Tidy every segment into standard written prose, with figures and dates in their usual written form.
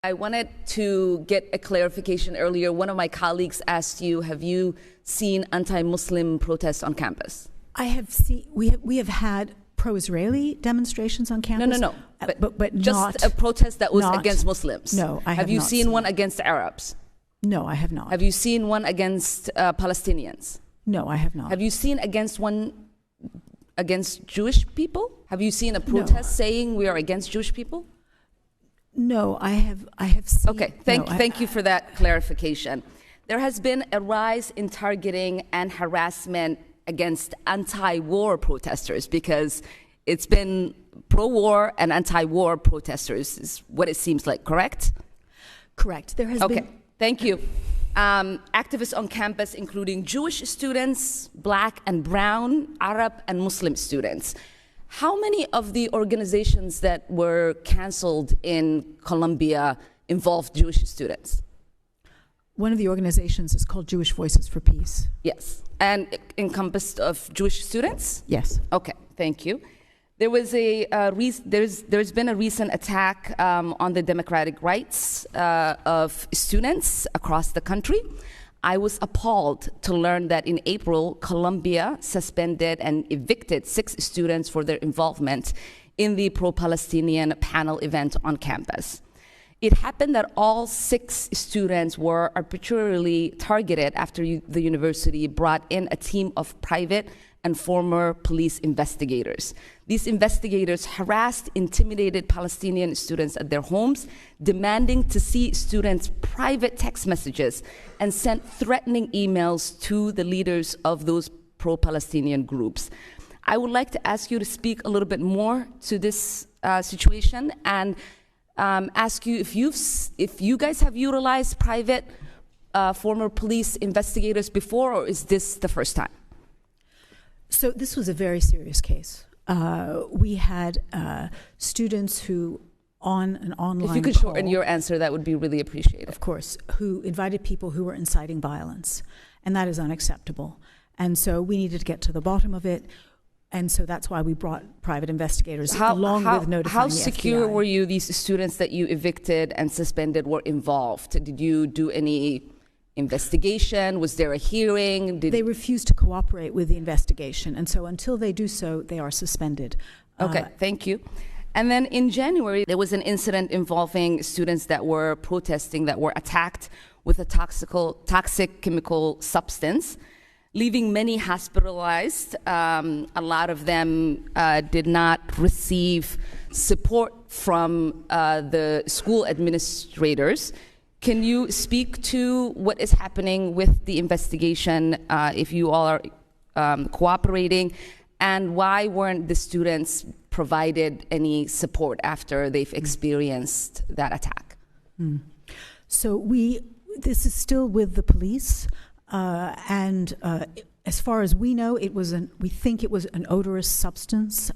I wanted to get a clarification earlier. One of my colleagues asked you, have you seen anti-Muslim protests on campus? I have seen, we have had pro-Israeli demonstrations on campus. No. But just not a protest that was not, against Muslims. No, I have Have you not seen one against Arabs? No, I have not. Have you seen one against Palestinians? No, I have not. Have you seen one against Jewish people? Have you seen a protest saying we are against Jewish people? No, I have seen. Okay, thank you for that clarification. There has been a rise in targeting and harassment against anti-war protesters because it's been pro-war and anti-war protesters is what it seems like, correct? Correct. There has been. Okay, thank you. Activists on campus, including Jewish students, Black and Brown, Arab and Muslim students. How many of the organizations that were canceled in Colombia involved Jewish students? One of the organizations is called Jewish Voices for Peace. Yes, and it encompassed of Jewish students? Yes. Okay, thank you. There's been a recent attack on the democratic rights of students across the country. I was appalled to learn that in April, Colombia suspended and evicted 6 students for their involvement in the pro-Palestinian panel event on campus. It happened that all 6 students were arbitrarily targeted after the university brought in a team of private and former police investigators. These investigators harassed, intimidated Palestinian students at their homes, demanding to see students' private text messages and sent threatening emails to the leaders of those pro-Palestinian groups. I would like to ask you to speak a little bit more to this situation and ask you if you guys have utilized private former police investigators before, or is this the first time? So this was a very serious case. We had students who, on an online If you could call, shorten your answer, that would be really appreciated. of course, who invited people who were inciting violence, and that is unacceptable. And so we needed to get to the bottom of it, and so that's why we brought private investigators along with notifying the FBI. How secure were you, these students that you evicted and suspended were involved? Did you do any investigation? Was there a hearing? They refused to cooperate with the investigation, and so until they do so, they are suspended. Okay, thank you. And then in January, there was an incident involving students that were protesting that were attacked with a toxic chemical substance, leaving many hospitalized. A lot of them did not receive support from the school administrators. Can you speak to what is happening with the investigation, if you all are cooperating, and why weren't the students provided any support after they've experienced that attack? So this is still with the police, and as far as we know, we think it was an odorous substance,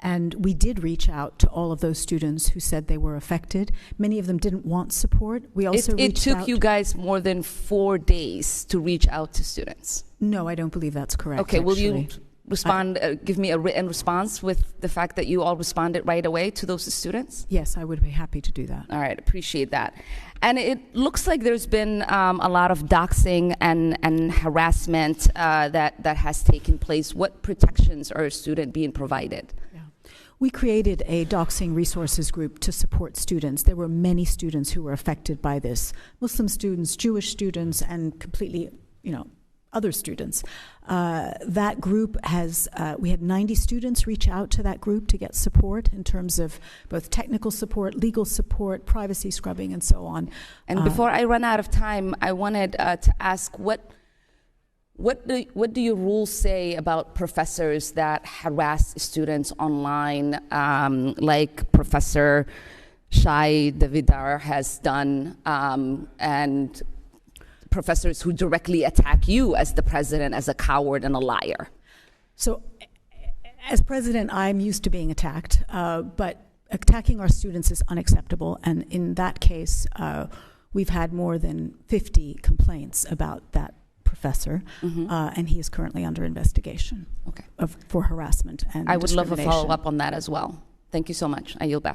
and we did reach out to all of those students who said they were affected. Many of them didn't want support. We also it took you guys more than 4 days to reach out to students. No, I don't believe that's correct. Okay, actually. Will you respond, give me a written response with the fact that you all responded right away to those students? Yes, I would be happy to do that. All right, appreciate that. And it looks like there's been a lot of doxing and harassment that has taken place. What protections are a student being provided? We created a doxing resources group to support students. There were many students who were affected by this. Muslim students, Jewish students, and completely, other students. That group we had 90 students reach out to that group to get support in terms of both technical support, legal support, privacy scrubbing, and so on. And before I run out of time, I wanted to ask what do your rules say about professors that harass students online, like Professor Shai Davidar has done, and professors who directly attack you as the president as a coward and a liar? So, as president, I'm used to being attacked, but attacking our students is unacceptable, and in that case, we've had more than 50 complaints about that professor, and he is currently under investigation for harassment and I would love a discrimination. follow-up on that as well. Thank you so much. I yield back.